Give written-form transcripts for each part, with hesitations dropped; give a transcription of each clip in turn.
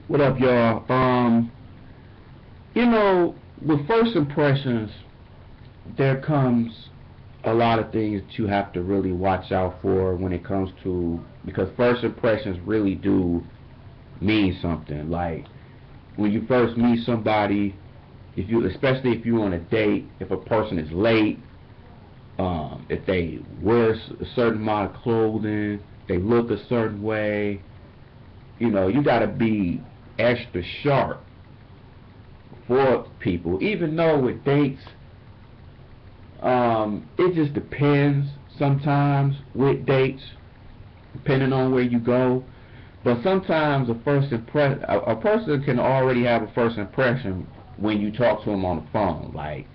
What up, y'all? You know, with first impressions, there comes a lot of things that you have to really watch out for when it comes to because first impressions really do mean something. Like when you first meet somebody, if you especially if you on a date, if a person is late, if they wear a certain amount of clothing, they look a certain way, you gotta be extra sharp for people. Even though with dates, it just depends sometimes with dates, depending on where you go. But sometimes a person can already have a first impression when you talk to them on the phone. Like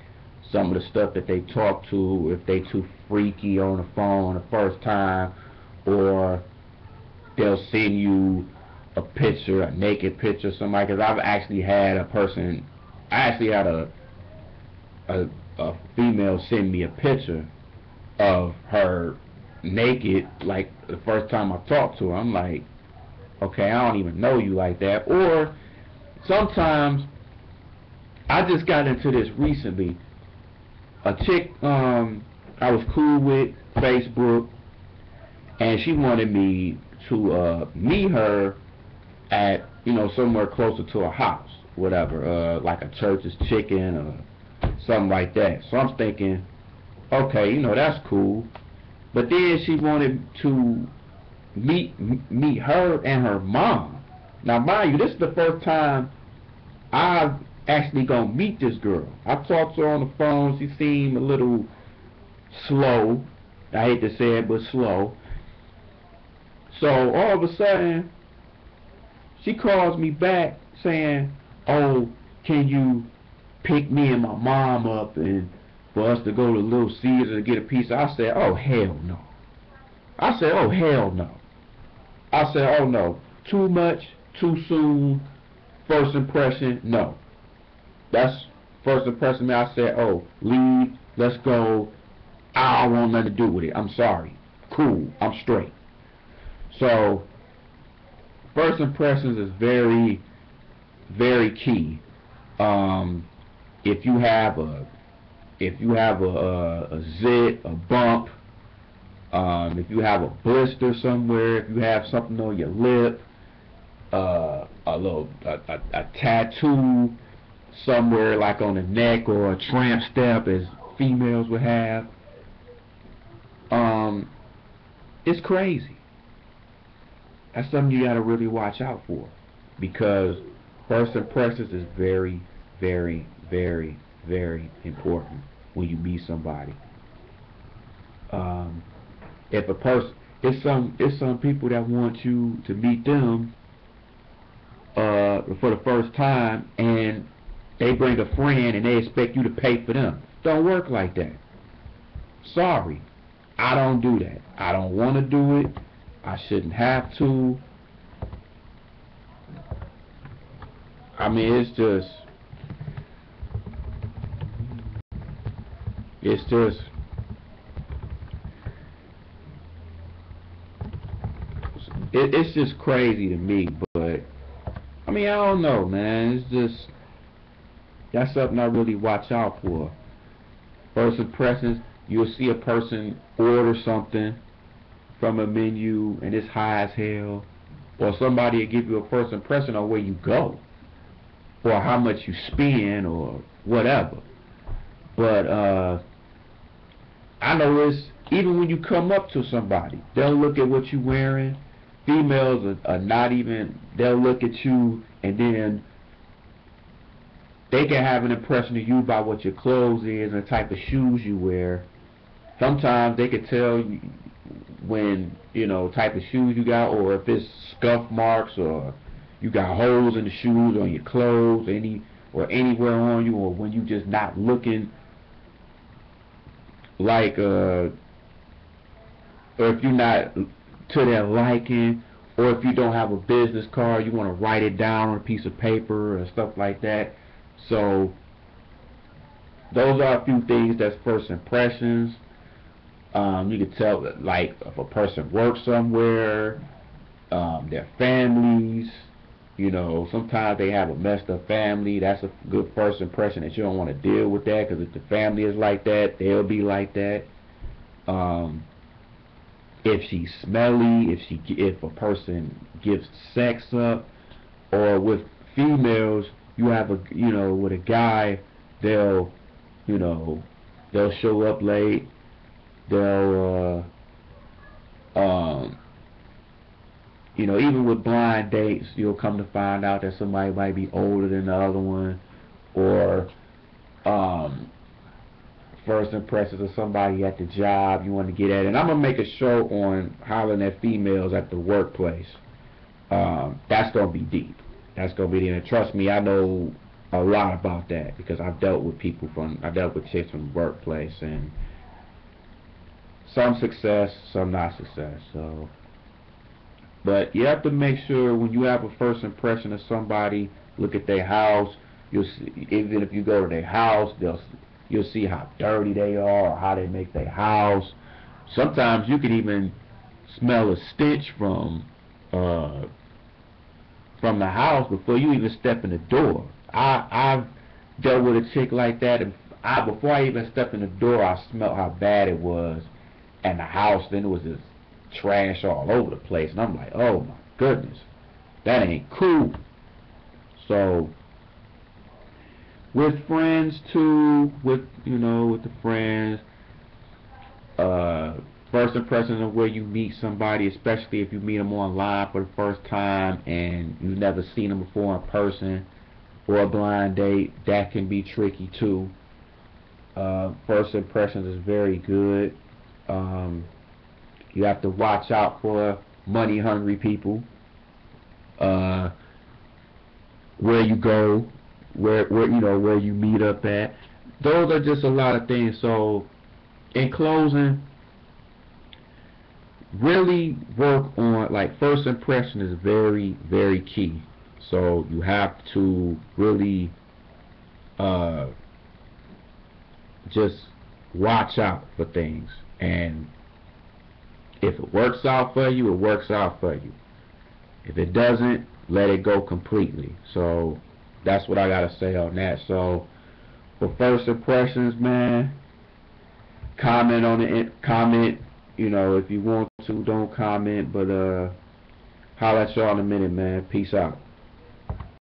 some of the stuff that they talk to, if they too freaky on the phone the first time, or they'll send you a picture, a naked picture, of somebody. Because I've actually had a person, I actually had a a female send me a picture of her naked, like the first time I talked to her. I'm like, okay, I don't even know you like that. Or sometimes I just got into this recently. A chick I was cool with Facebook, and she wanted me to meet her at somewhere closer to a house, whatever, like a Church's Chicken or something like that. So I'm thinking, okay, that's cool. But then she wanted to meet her and her mom. Now, mind you, this is the first time I've actually gonna meet this girl. I talked to her on the phone. She seemed a little slow. I hate to say it, but slow. So all of a sudden, she calls me back saying, "Oh, can you pick me and my mom up and for us to go to Little Caesars to get a pizza?" I said, "Oh hell no." I said, "Oh hell no." I said, "Oh no, too much, too soon. First impression, no." That's first impression. Me, I said, "Oh, leave, let's go. I don't want nothing to do with it. I'm sorry. Cool, I'm straight." So first impressions is very, very key. Um, if you have a a zit, a bump, if you have a blister somewhere, if you have something on your lip, a tattoo somewhere like on the neck or a tramp stamp as females would have, um, it's crazy. That's something you gotta really watch out for because first impressions is very, very, very, very important when you meet somebody. Um, if a person, it's some people that want you to meet them for the first time, and they bring a friend and they expect you to pay for them. Don't work like that. Sorry, I don't do that. I don't want to do it. I shouldn't have to. I mean, it's just, it's just crazy to me. But I mean, I don't know, man. It's just that's something I really watch out for. First impressions, you'll see a person order something from a menu and it's high as hell, or somebody will give you a first impression on where you go, or how much you spend, or whatever. But I know it's even when you come up to somebody, they'll look at what you're wearing. Females are not even. They'll look at you and then they can have an impression of you by what your clothes is and the type of shoes you wear. Sometimes they can tell you when type of shoes you got, or if it's scuff marks, or you got holes in the shoes on your clothes, or anywhere on you, or when you just not looking like or if you're not to their liking, or if you don't have a business card, you want to write it down on a piece of paper or stuff like that. So those are a few things that's first impressions. You can tell like if a person works somewhere, their families, You know, sometimes they have a messed up family. That's a good first impression that you don't want to deal with that, because if the family is like that, they'll be like that. If she's smelly, if a person gives sex up, or with females, you have with a guy, they'll, they'll show up late, they'll, even with blind dates, you'll come to find out that somebody might be older than the other one, or, first impressions of somebody at the job you want to get at. And I'm going to make a show on hollering at females at the workplace. That's going to be deep. That's going to be deep. And trust me, I know a lot about that, because I've dealt with chicks from the workplace, and some success, some not success. So, but you have to make sure when you have a first impression of somebody, look at their house. You'll see, even if you go to their house, you'll see how dirty they are, or how they make their house. Sometimes you can even smell a stench from the house before you even step in the door. I've dealt with a chick like that, and before I even stepped in the door, I smelled how bad it was, and the house. Then it was just trash all over the place, and I'm like, oh my goodness, that ain't cool. So, with friends too, with the friends, first impression of where you meet somebody, especially if you meet them online for the first time and you've never seen them before in person, or a blind date, that can be tricky too. First impressions is very good. You have to watch out for money hungry people. Where you go, where you meet up at. Those are just a lot of things. So, in closing, really work on, first impression is very, very key. So you have to really just watch out for things, and if it works out for you, it works out for you. If it doesn't, let it go completely. So that's what I gotta say on that. So for first impressions, man, comment on it. Comment, if you want to. Don't comment, but holla at y'all in a minute, man. Peace out.